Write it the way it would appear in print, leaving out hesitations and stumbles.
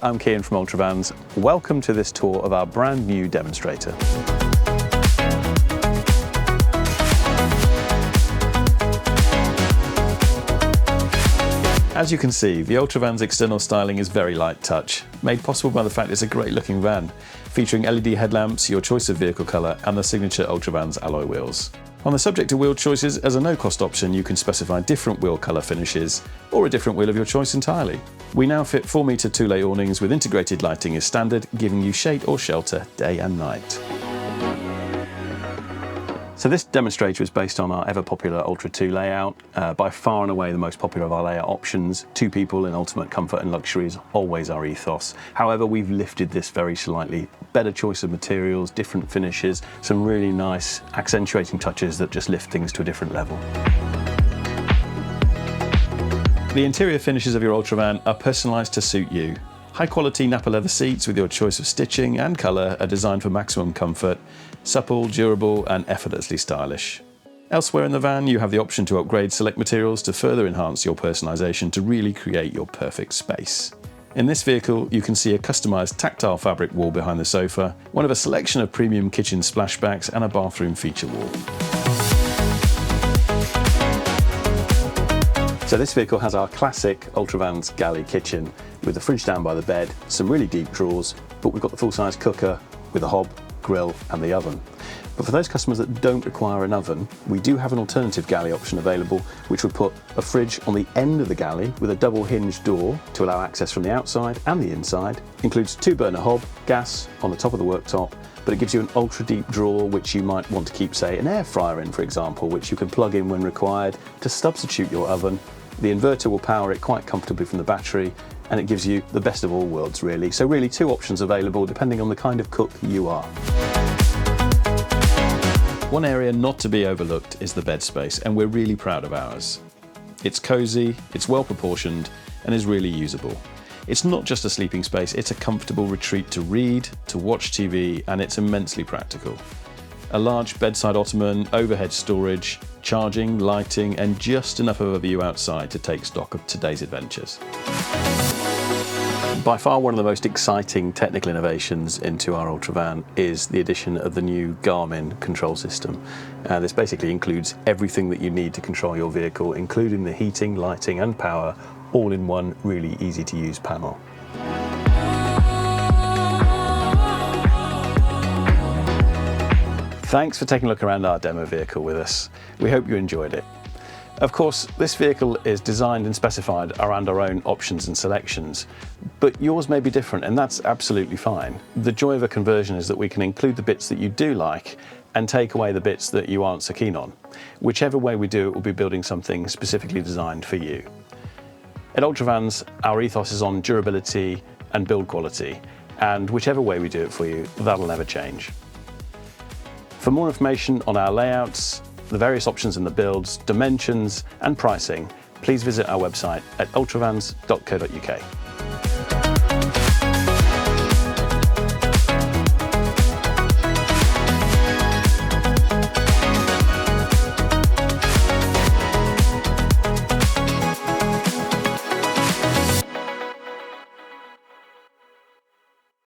Hi, I'm Cian from Ultravans. Welcome to this tour of our brand new demonstrator. As you can see, the Ultravan's external styling is very light touch, made possible by the fact it's a great looking van, featuring LED headlamps, your choice of vehicle colour and the signature Ultravans alloy wheels. On the subject of wheel choices, as a no-cost option you can specify different wheel colour finishes or a different wheel of your choice entirely. We now fit 4-metre 2-lay awnings with integrated lighting as standard, giving you shade or shelter day and night. So this demonstrator is based on our ever popular Ultra 2 layout, by far and away the most popular of our layout options. 2 people in ultimate comfort and luxury is always our ethos. However, we've lifted this very slightly. Better choice of materials, different finishes, some really nice accentuating touches that just lift things to a different level. The interior finishes of your Ultravan are personalised to suit you. High quality Nappa Leather seats with your choice of stitching and colour are designed for maximum comfort, supple, durable and effortlessly stylish. Elsewhere in the van you have the option to upgrade select materials to further enhance your personalisation to really create your perfect space. In this vehicle you can see a customised tactile fabric wall behind the sofa, one of a selection of premium kitchen splashbacks and a bathroom feature wall. So this vehicle has our classic Ultravans galley kitchen with the fridge down by the bed, some really deep drawers, but we've got the full-size cooker with a hob, grill and the oven. But for those customers that don't require an oven, we do have an alternative galley option available which would put a fridge on the end of the galley with a double hinged door to allow access from the outside and the inside. Includes 2-burner hob, gas on the top of the worktop, but it gives you an ultra deep drawer which you might want to keep, say, an air fryer in, for example, which you can plug in when required to substitute your oven. The inverter will power it quite comfortably from the battery and it gives you the best of all worlds really. So really 2 options available depending on the kind of cook you are. One area not to be overlooked is the bed space, and we're really proud of ours. It's cosy, it's well proportioned and is really usable. It's not just a sleeping space, it's a comfortable retreat to read, to watch TV and it's immensely practical. A large bedside ottoman, overhead storage, charging, lighting and just enough of a view outside to take stock of today's adventures. By far one of the most exciting technical innovations into our Ultravan is the addition of the new Garmin control system. This basically includes everything that you need to control your vehicle, including the heating, lighting and power, all in one really easy to use panel. Thanks for taking a look around our demo vehicle with us. We hope you enjoyed it. Of course, this vehicle is designed and specified around our own options and selections, but yours may be different and that's absolutely fine. The joy of a conversion is that we can include the bits that you do like and take away the bits that you aren't so keen on. Whichever way we do it, we'll be building something specifically designed for you. At Ultravans, our ethos is on durability and build quality, and whichever way we do it for you, that'll never change. For more information on our layouts, the various options in the builds, dimensions and pricing, please visit our website at ultravans.co.uk.